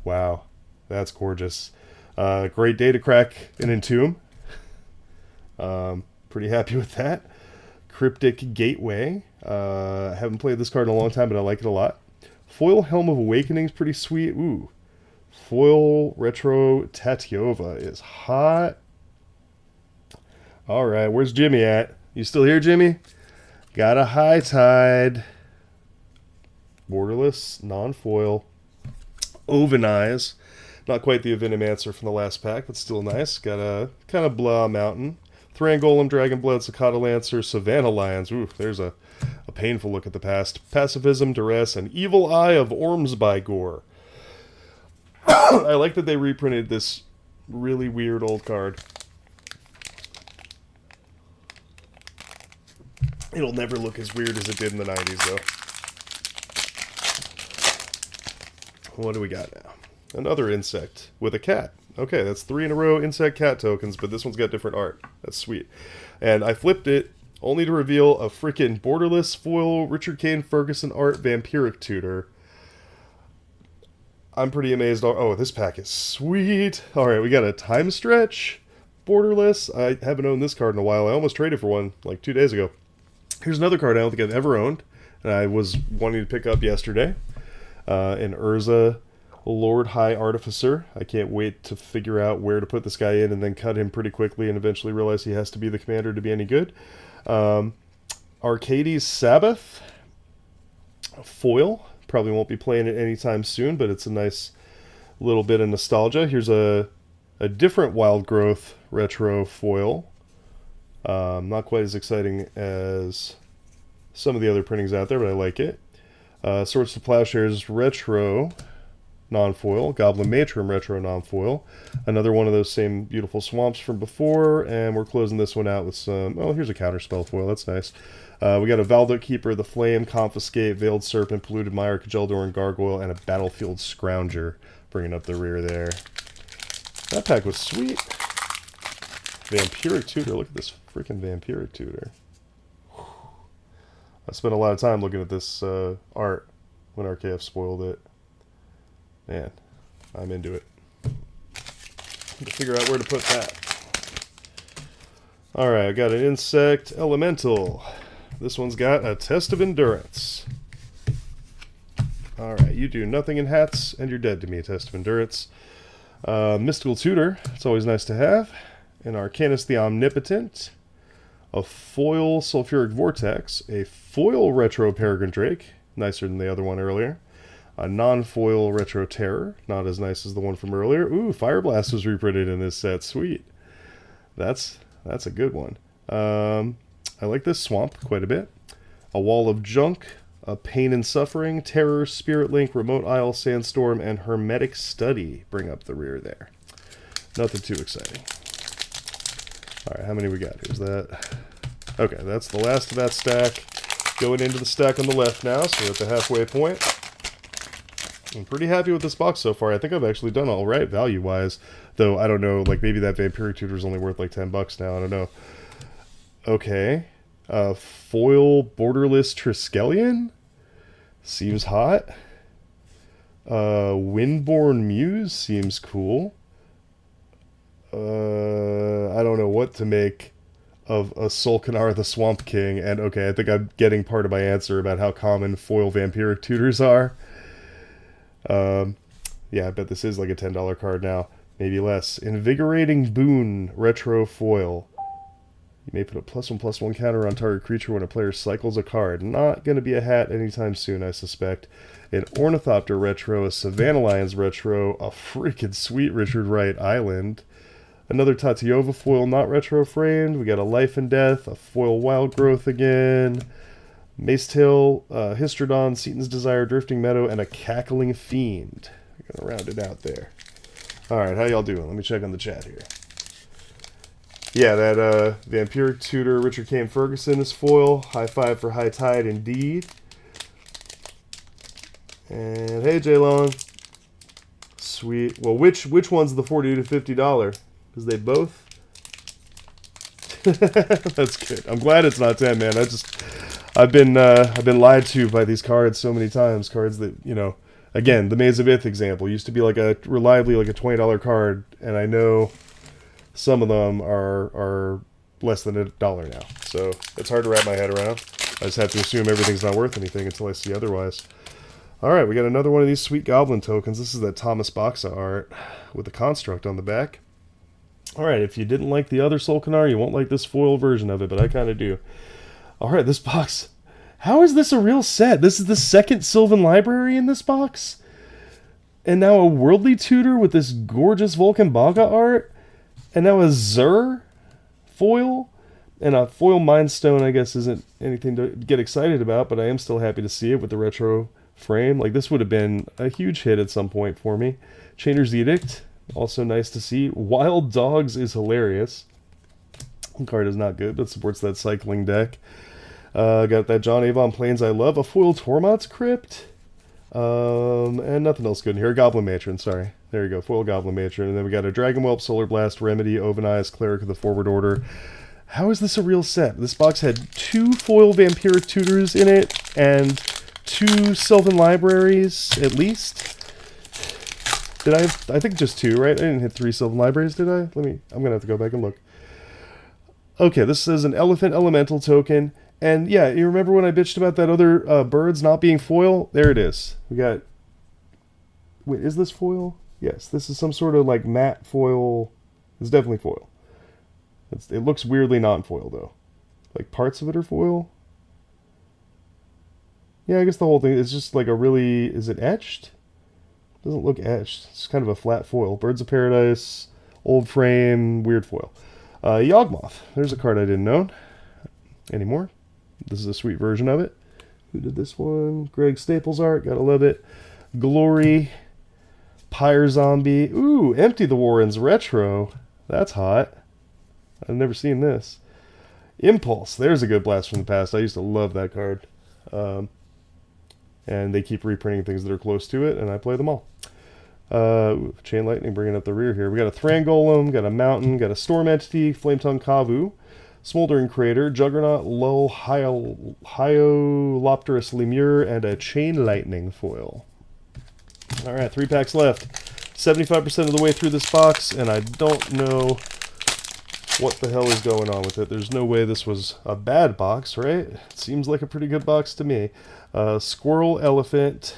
Wow, that's gorgeous. Great day to crack an Entomb. Pretty happy with that. Cryptic Gateway. I haven't played this card in a long time, but I like it a lot. Foil Helm of Awakening is pretty sweet. Ooh. Foil Retro Tatiova is hot. All right, where's Jimmy at? You still here, Jimmy? Got a High Tide. Borderless, non-foil. Ovenize. Not quite the Avenimancer from the last pack, but still nice. Got a kind of blah mountain. Thrangoleum, Dragonblood, Cicada Lancer, Savannah Lions. Ooh, there's a painful look at the past. Pacifism, Duress, and Evil Eye of Ormsby Gore. I like that they reprinted this really weird old card. It'll never look as weird as it did in the 90s, though. What do we got now? Another insect with a cat. Okay, that's 3 in a row insect cat tokens, but this one's got different art. That's sweet. And I flipped it only to reveal a freaking borderless foil Richard Kane Ferguson art vampiric tutor. I'm pretty amazed. Oh, this pack is sweet. All right, we got a Time Stretch borderless. I haven't owned this card in a while. I almost traded for one like 2 days ago. Here's another card I don't think I've ever owned, and I was wanting to pick up yesterday. An Urza Lord High Artificer. I can't wait to figure out where to put this guy in and then cut him pretty quickly and eventually realize he has to be the commander to be any good. Arcades Sabbath. Foil. Probably won't be playing it anytime soon, but it's a nice little bit of nostalgia. Here's a different Wild Growth retro foil. Not quite as exciting as some of the other printings out there, but I like it. Swords to Plowshares retro non-foil. Goblin Matron retro non-foil. Another one of those same beautiful swamps from before, and we're closing this one out with some... Oh, here's a Counterspell foil. That's nice. We got a Valduk Keeper, the Flame, Confiscate, Veiled Serpent, Polluted Mire, Kajeldor, and Gargoyle, and a Battlefield Scrounger, bringing up the rear there. That pack was sweet. Vampiric Tutor. Look at this freaking Vampiric Tutor. Whew. I spent a lot of time looking at this art when RKF spoiled it. Man, I'm into it. To figure out where to put that. Alright, I got an Insect Elemental. This one's got a Test of Endurance. Alright, you do nothing in hats, and you're dead to me, Test of Endurance. Mystical Tutor, it's always nice to have. An Arcanus the Omnipotent. A foil Sulfuric Vortex. A foil Retro Peregrine Drake, nicer than the other one earlier. A non-foil Retro Terror, not as nice as the one from earlier. Ooh, Fire Blast was reprinted in this set, sweet. That's a good one. I like this Swamp quite a bit. A Wall of Junk, a Pain and Suffering, Terror, Spirit Link, Remote Isle, Sandstorm, and Hermetic Study bring up the rear there. Nothing too exciting. Alright, how many we got? Here's that. Okay, that's the last of that stack. Going into the stack on the left now, so we're at the halfway point. I'm pretty happy with this box so far. I think I've actually done all right value-wise. Though, I don't know, like maybe that Vampiric Tutor is only worth like $10 now. I don't know. Okay. Foil Borderless Triskelion? Seems hot. Windborn Muse seems cool. I don't know what to make of a Solkanar the Swamp King. And okay, I think I'm getting part of my answer about how common foil Vampiric Tutors are. Yeah, I bet this is like a $10 card now. Maybe less. Invigorating Boon Retro Foil. You may put a +1/+1 counter on target creature when a player cycles a card. Not going to be a hat anytime soon, I suspect. An Ornithopter Retro, a Savannah Lions Retro, a freaking sweet Richard Wright Island. Another Tatiova foil, not retro framed. We got a Life and Death, a foil Wild Growth again. Macetail, Histrodon, Seaton's Desire, Drifting Meadow, and a Cackling Fiend. We're going to round it out there. Alright, how y'all doing? Let me check on the chat here. Yeah, that Vampiric Tutor Richard Kane Ferguson is foil. High five for High Tide indeed. And hey, J-Long. Sweet. Well, which one's the $40 to $50? Because they both. That's good. I'm glad it's not 10, man. I've been lied to by these cards so many times. Cards that, you know, again, the Maze of Ith example used to be like reliably like a $20 card, and I know some of them are less than $1 now. So it's hard to wrap my head around. I just have to assume everything's not worth anything until I see otherwise. Alright, we got another one of these sweet Goblin tokens. This is that Thomas Boxa art with the construct on the back. Alright, if you didn't like the other Solkanar, you won't like this foil version of it, but I kind of do. Alright, this box. How is this a real set? This is the second Sylvan Library in this box? And now a Worldly Tutor with this gorgeous Vulcan Baga art? And now a Zur foil? And a foil Mind Stone, I guess, isn't anything to get excited about, but I am still happy to see it with the retro frame. Like, this would have been a huge hit at some point for me. Chainer's Edict, also nice to see. Wild Dogs is hilarious. The card is not good, but supports that cycling deck. Got that John Avon Plains I love. A foil Tormod's Crypt. And nothing else good in here. Goblin Matron, sorry. There you go, foil Goblin Matron. And then we got a Dragon Whelp, Solar Blast, Remedy, Ovenize, Cleric of the Forward Order. How is this a real set? This box had 2 foil Vampiric Tutors in it, and 2 Sylvan Libraries, at least. Did I think just 2, right? I didn't hit 3 Sylvan Libraries, did I? I'm going to have to go back and look. Okay, this is an Elephant Elemental token. And yeah, you remember when I bitched about that other birds not being foil? There it is. We got... Wait, is this foil? Yes, this is some sort of like matte foil. It's definitely foil. It looks weirdly non-foil, though. Like, parts of it are foil? Yeah, I guess the whole thing is just like a really... Is it etched? Doesn't look etched. It's kind of a flat foil. Birds of Paradise, old frame, weird foil. Yawgmoth. There's a card I didn't own anymore. This is a sweet version of it. Who did this one? Greg Staples art. Gotta love it. Glory. Pyre Zombie. Ooh, Empty the Warrens retro. That's hot. I've never seen this. Impulse. There's a good blast from the past. I used to love that card. And they keep reprinting things that are close to it, and I play them all. Chain Lightning bringing up the rear here. We got a Thrangolem, got a Mountain, got a Storm Entity, Flametongue Kavu, Smoldering Crater, Juggernaut, Lull, Hyolopterus Lemure, and a Chain Lightning foil. Alright, 3 packs left. 75% of the way through this box, and I don't know what the hell is going on with it. There's no way this was a bad box, right? It seems like a pretty good box to me. Squirrel Elephant.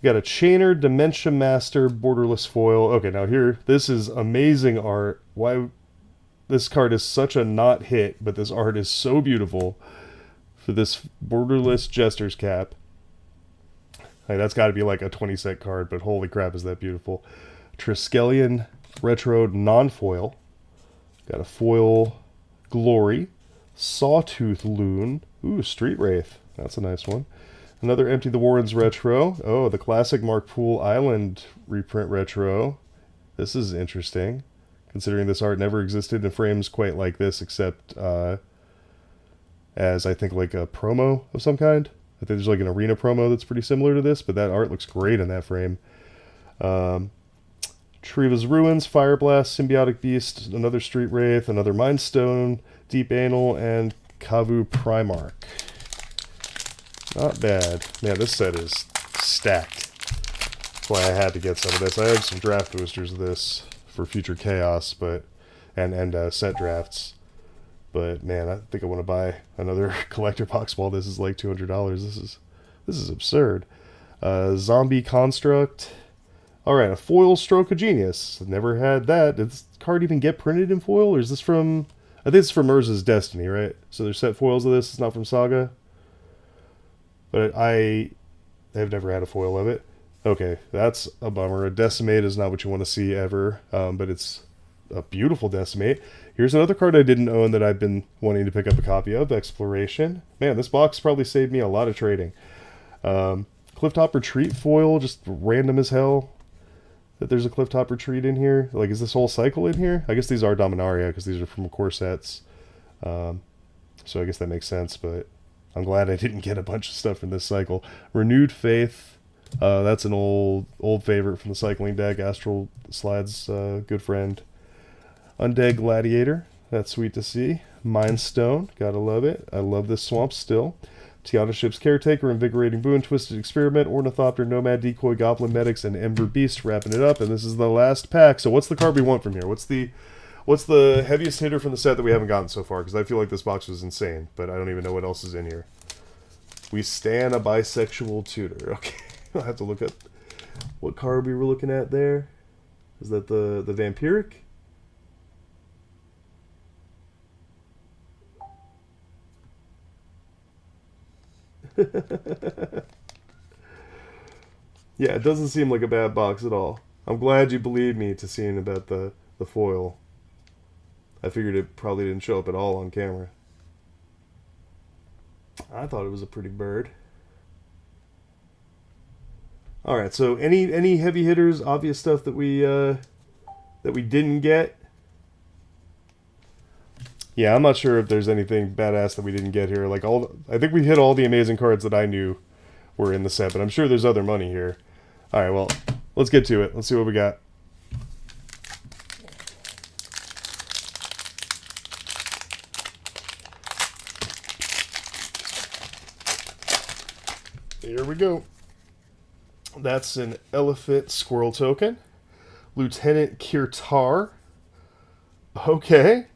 Got a Chainer, Dementia Master, Borderless foil. Okay, now here, this is amazing art. Why... This card is such a not hit, but this art is so beautiful for this Borderless Jester's Cap. Hey, that's got to be like a 20-cent card, but holy crap, is that beautiful. Triskelion Retro non-foil. Got a foil Glory. Sawtooth Loon. Ooh, Street Wraith. That's a nice one. Another Empty the Warrens retro. Oh, the classic Mark Poole Island reprint retro. This is interesting, considering this art never existed in frames quite like this, except as I think like a promo of some kind. I think there's like an arena promo that's pretty similar to this, but that art looks great in that frame. Treva's Ruins, Fire Blast, Symbiotic Beast, another Street Wraith, another Mind Stone, Deep Anal, and Kavu Primarch. Not bad. Man, this set is stacked. That's why I had to get some of this. I have some draft boosters of this for future Chaos, but and set drafts. But man, I think I want to buy another collector box while this is like $200. This is absurd. Zombie Construct. Alright, a foil Stroke of Genius. Never had that. Did this card even get printed in foil, or is this from... I think it's from Urza's Destiny, right? So there's set foils of this. It's not from Saga. But I have never had a foil of it. Okay, that's a bummer. A Decimate is not what you want to see ever, but it's a beautiful Decimate. Here's another card I didn't own that I've been wanting to pick up a copy of, Exploration. Man, this box probably saved me a lot of trading. Clifftop Retreat foil, just random as hell that there's a Clifftop Retreat in here. Like, is this whole cycle in here? I guess these are Dominaria because these are from core sets. So I guess that makes sense, but I'm glad I didn't get a bunch of stuff in this cycle. Renewed Faith. That's an old favorite from the cycling deck. Astral Slide's good friend. Undead Gladiator. That's sweet to see. Mind Stone. Gotta love it. I love this swamp still. Tiana Ship's Caretaker, Invigorating Boon, Twisted Experiment, Ornithopter, Nomad Decoy, Goblin Medics, and Ember Beast wrapping it up. And this is the last pack. So what's the card we want from here? What's the heaviest hitter from the set that we haven't gotten so far? Because I feel like this box was insane, but I don't even know what else is in here. We stand a bisexual tutor. Okay, I'll have to look up what card we were looking at there. Is that the Vampiric? Yeah, it doesn't seem like a bad box at all. I'm glad you believed me to seeing about the foil. I figured it probably didn't show up at all on camera. I thought it was a pretty bird. Alright, so any heavy hitters, obvious stuff that we didn't get? Yeah, I'm not sure if there's anything badass that we didn't get here. Like I think we hit all the amazing cards that I knew were in the set, but I'm sure there's other money here. Alright, well, let's get to it. Let's see what we got. Here we go. That's an Elephant Squirrel token. Lieutenant Kirtar. Okay.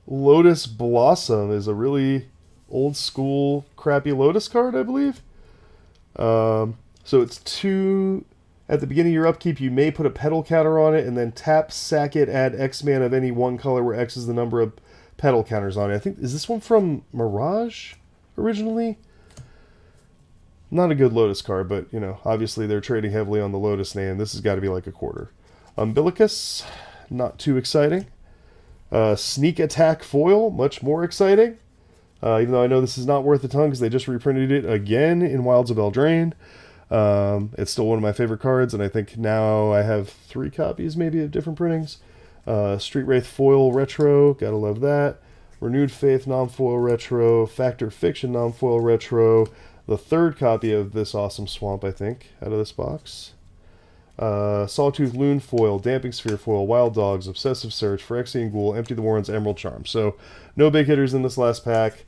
Lotus Blossom is a really old school crappy Lotus card, I believe. So it's 2... At the beginning of your upkeep, you may put a petal counter on it, and then tap, sack it, add X mana of any one color where X is the number of petal counters on it. I think, is this one from Mirage originally? Not a good Lotus card, but, you know, obviously they're trading heavily on the Lotus name. This has got to be like a quarter. Umbilicus, not too exciting. Sneak Attack foil, much more exciting. Even though I know this is not worth a ton because they just reprinted it again in Wilds of Eldraine. It's still one of my favorite cards, and I think now I have 3 copies maybe of different printings. Street Wraith foil retro, gotta love that. Renewed Faith non-foil retro. Factor Fiction non-foil retro. The 3rd copy of this awesome swamp, I think, out of this box. Sawtooth Loon foil, Damping Sphere foil, Wild Dogs, Obsessive Search, Phyrexian Ghoul, Empty the Warrens, Emerald Charm. So, no big hitters in this last pack.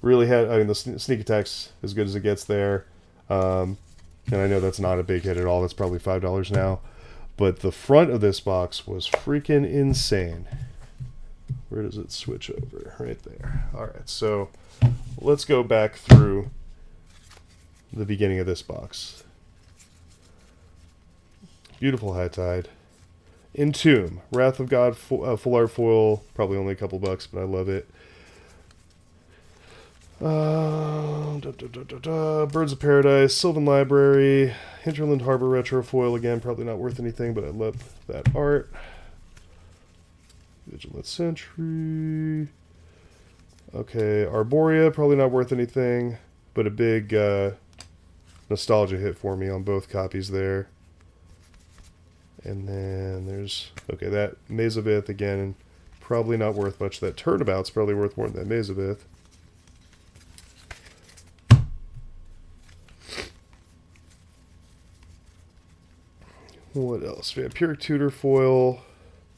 Really had, I mean, the Sneak Attack's as good as it gets there. And I know that's not a big hit at all. That's probably $5 now. But the front of this box was freaking insane. Where does it switch over? Right there. Alright, so let's go back through the beginning of this box. Beautiful High Tide. Entomb. Wrath of God full art foil. Probably only a couple bucks, but I love it. Birds of Paradise. Sylvan Library. Hinterland Harbor retro foil again. Probably not worth anything, but I love that art. Vigilant Sentry. Okay, Arborea. Probably not worth anything, but a big nostalgia hit for me on both copies there. And then there's, okay, that Mazavith again, probably not worth much. That Turnabout's probably worth more than that Mazavith. What else? Vampiric Tutor foil,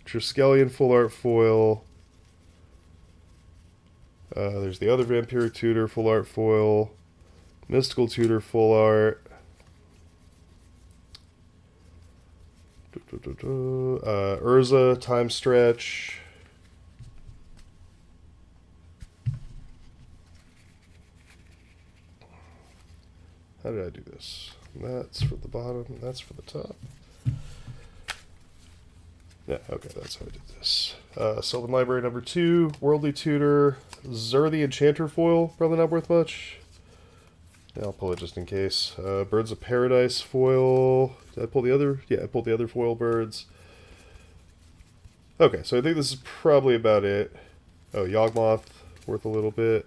Triskelion full art foil. There's the other Vampiric Tutor full art foil, Mystical Tutor full art. Urza Time Stretch. how did I do this? That's for the bottom, and that's for the top. Yeah, okay, that's how I did this. Sylvan Library number 2, Worldly Tutor, Zur the Enchanter foil, probably not worth much. Yeah, I'll pull it just in case. Birds of Paradise foil. Did I pull the other? Yeah, I pulled the other foil birds. Okay, so I think this is probably about it. Oh, Yawgmoth, worth a little bit.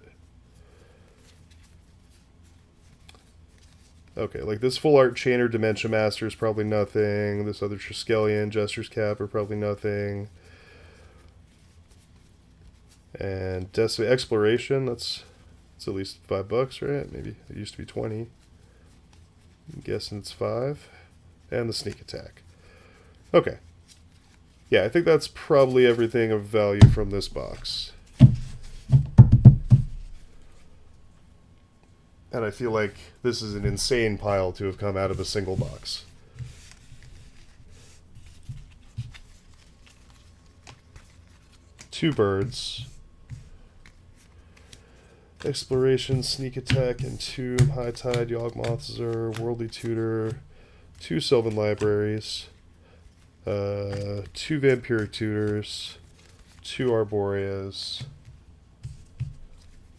Okay, like this full art Chainer Dementia Master is probably nothing. This other Triskelion, Jester's Cap are probably nothing. And Exploration, that's at least $5, right? Maybe it used to be 20. I'm guessing it's 5. And the Sneak Attack. Okay. Yeah, I think that's probably everything of value from this box. And I feel like this is an insane pile to have come out of a single box. Two birds. Exploration, Sneak Attack, Entomb, High Tide, Yawgmoth, Zur, Worldly Tutor, 2 Sylvan Libraries, 2 Vampiric Tutors, 2 Arboreas,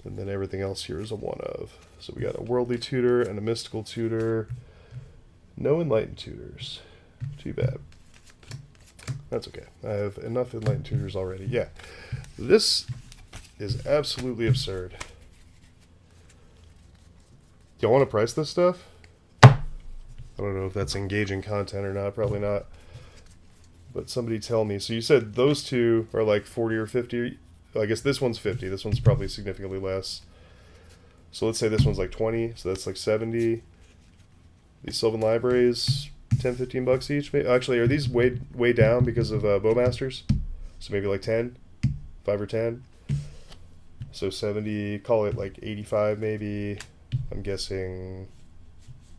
and then everything else here is a one of. So we got a Worldly Tutor and a Mystical Tutor. No Enlightened Tutors. Too bad. That's okay. I have enough Enlightened Tutors already. Yeah. This is absolutely absurd. Do y'all want to price this stuff? I don't know if that's engaging content or not. Probably not. But somebody tell me. So you said those two are like 40 or 50. I guess this one's 50. This one's probably significantly less. So let's say this one's like 20, so that's like 70. These Sylvan Libraries, 10, 15 bucks each. Actually, are these way down because of Bowmasters? So maybe like 10, 5 or 10. So 70, call it like 85 maybe. I'm guessing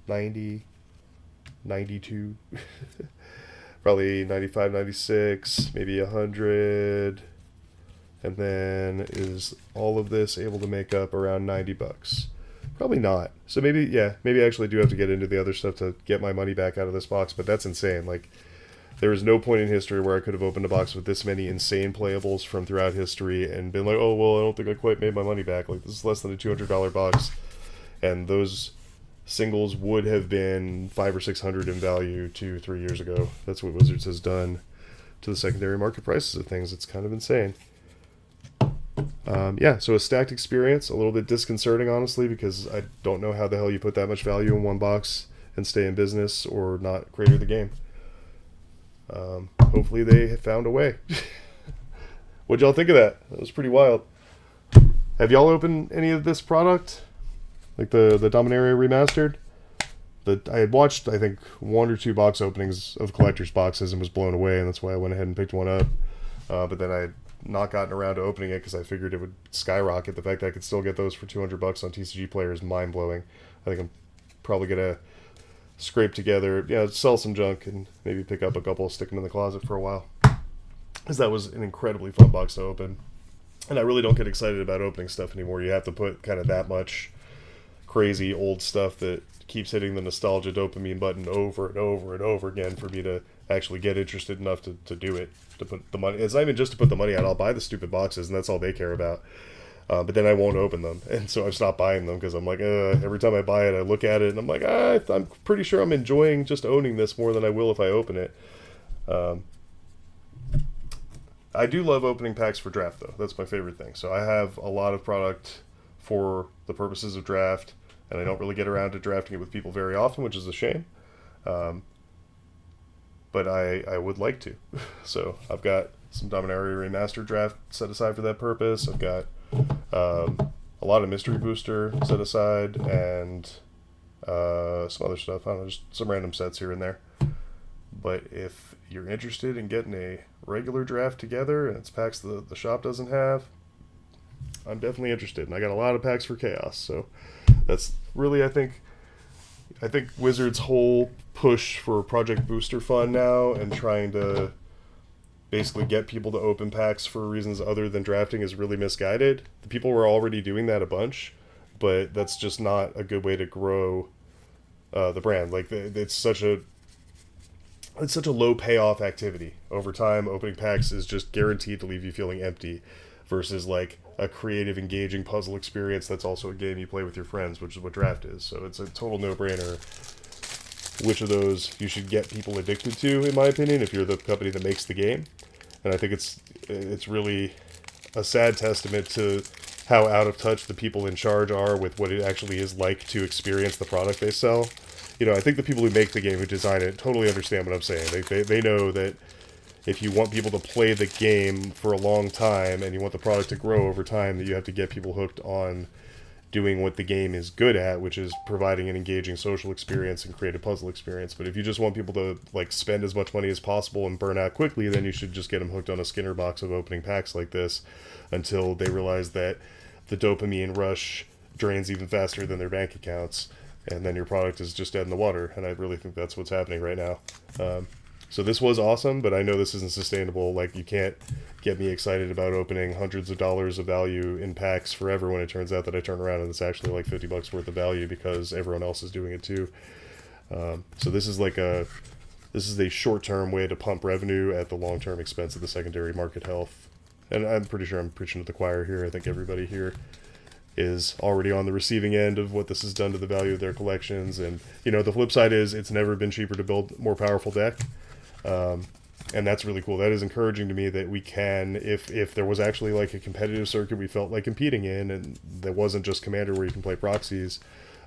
90, 92. Probably 95, 96, maybe 100. And then is all of this able to make up around 90 bucks? Probably not. So maybe, yeah, maybe I actually do have to get into the other stuff to get my money back out of this box, but that's insane. Like, there is no point in history where I could have opened a box with this many insane playables from throughout history and been like, oh, well, I don't think I quite made my money back. Like, this is less than a $200 box, and those singles would have been $500 or $600 in value 2-3 years ago. That's what Wizards has done to the secondary market prices of things. It's kind of insane. Yeah, so a stacked experience, a little bit disconcerting, honestly, because I don't know how the hell you put that much value in one box and stay in business or not crater the game. Hopefully they have found a way. What'd y'all think of that? That was pretty wild. Have y'all opened any of this product? Like the Dominaria Remastered? I had watched, I think, 1 or 2 box openings of collector's boxes and was blown away, and that's why I went ahead and picked one up. But then I had not gotten around to opening it because I figured it would skyrocket. The fact that I could still get those for $200 on TCG Player is mind-blowing. I think I'm probably going to scrape together, sell some junk and maybe pick up a couple, stick them in the closet for a while. Because that was an incredibly fun box to open. And I really don't get excited about opening stuff anymore. You have to put kind of that much crazy old stuff that keeps hitting the nostalgia dopamine button over and over and over again for me to actually get interested enough to do it, to put the money. It's not even just to put the money out. I'll buy the stupid boxes, and that's all they care about. But then I won't open them, and so I've stopped buying them because I'm like, every time I buy it, I look at it, and I'm like, I'm pretty sure I'm enjoying just owning this more than I will if I open it. I do love opening packs for draft, though. That's my favorite thing. So I have a lot of product for the purposes of draft, and I don't really get around to drafting it with people very often, which is a shame. But I would like to. So I've got some Dominaria Remastered draft set aside for that purpose. I've got a lot of Mystery Booster set aside, and some other stuff. I don't know, just some random sets here and there. But if you're interested in getting a regular draft together, and it's packs the shop doesn't have, I'm definitely interested. And I got a lot of packs for Chaos, so that's really, I think Wizards' whole push for Project Booster Fund now and trying to basically get people to open packs for reasons other than drafting is really misguided. The people were already doing that a bunch, but that's just not a good way to grow the brand. Like it's such a low payoff activity. Over time, opening packs is just guaranteed to leave you feeling empty, versus like a creative, engaging puzzle experience that's also a game you play with your friends, which is what Draft is. So it's a total no-brainer which of those you should get people addicted to, in my opinion, if you're the company that makes the game. And I think it's really a sad testament to how out of touch the people in charge are with what it actually is like to experience the product they sell. You know, I think the people who make the game, who design it, totally understand what I'm saying. They know that if you want people to play the game for a long time and you want the product to grow over time, that you have to get people hooked on doing what the game is good at, which is providing an engaging social experience and create a puzzle experience. But if you just want people to like spend as much money as possible and burn out quickly, then you should just get them hooked on a Skinner box of opening packs like this until they realize that the dopamine rush drains even faster than their bank accounts, and then your product is just dead in the water. And I really think that's what's happening right now. So this was awesome, but I know this isn't sustainable. Like, you can't get me excited about opening hundreds of dollars of value in packs forever when it turns out that I turn around and it's actually like $50 worth of value because everyone else is doing it too. So this is a short-term way to pump revenue at the long-term expense of the secondary market health. And I'm pretty sure I'm preaching to the choir here. I think everybody here is already on the receiving end of what this has done to the value of their collections. And, you know, the flip side is it's never been cheaper to build more powerful deck. And that's really cool. That is encouraging to me that we can, if there was actually like a competitive circuit we felt like competing in, and that wasn't just Commander where you can play proxies,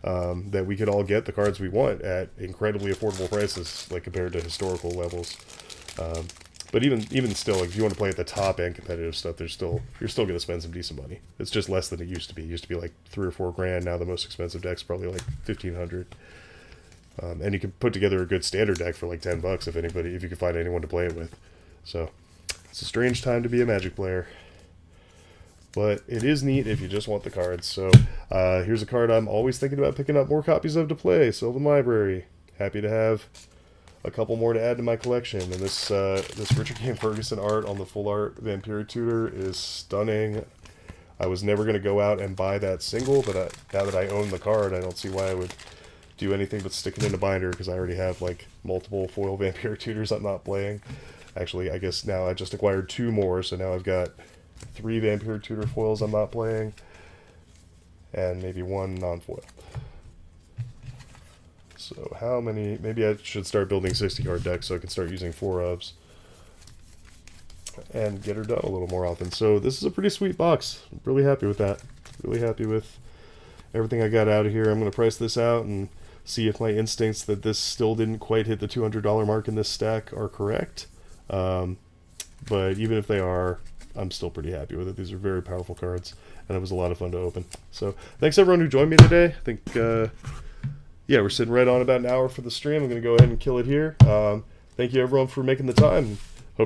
that we could all get the cards we want at incredibly affordable prices, like compared to historical levels. But even still, like, if you want to play at the top end competitive stuff, you're still going to spend some decent money. It's just less than it used to be. It used to be like $3 or $4 grand. Now the most expensive deck's probably like $1,500. And you can put together a good standard deck for like $10 if you can find anyone to play it with. So it's a strange time to be a Magic player, but it is neat if you just want the cards. So here's a card I'm always thinking about picking up more copies of to play. Sylvan Library. Happy to have a couple more to add to my collection. And this Richard Game Ferguson art on the full art Vampiric Tutor is stunning. I was never going to go out and buy that single, but now that I own the card, I don't see why I would do anything but stick it in a binder, because I already have like multiple foil Vampiric Tutors I'm not playing. Actually, I guess now I just acquired 2 more, so now I've got 3 Vampiric Tutor foils I'm not playing, and maybe 1 non-foil. So how many? Maybe I should start building 60-card decks so I can start using 4-ofs and get her done a little more often. So this is a pretty sweet box. I'm really happy with that. Really happy with everything I got out of here. I'm going to price this out and see if my instincts that this still didn't quite hit the $200 mark in this stack are correct. But even if they are, I'm still pretty happy with it. These are very powerful cards, and it was a lot of fun to open. So thanks everyone who joined me today. I think, we're sitting right on about an hour for the stream. I'm going to go ahead and kill it here. Thank you everyone for making the time.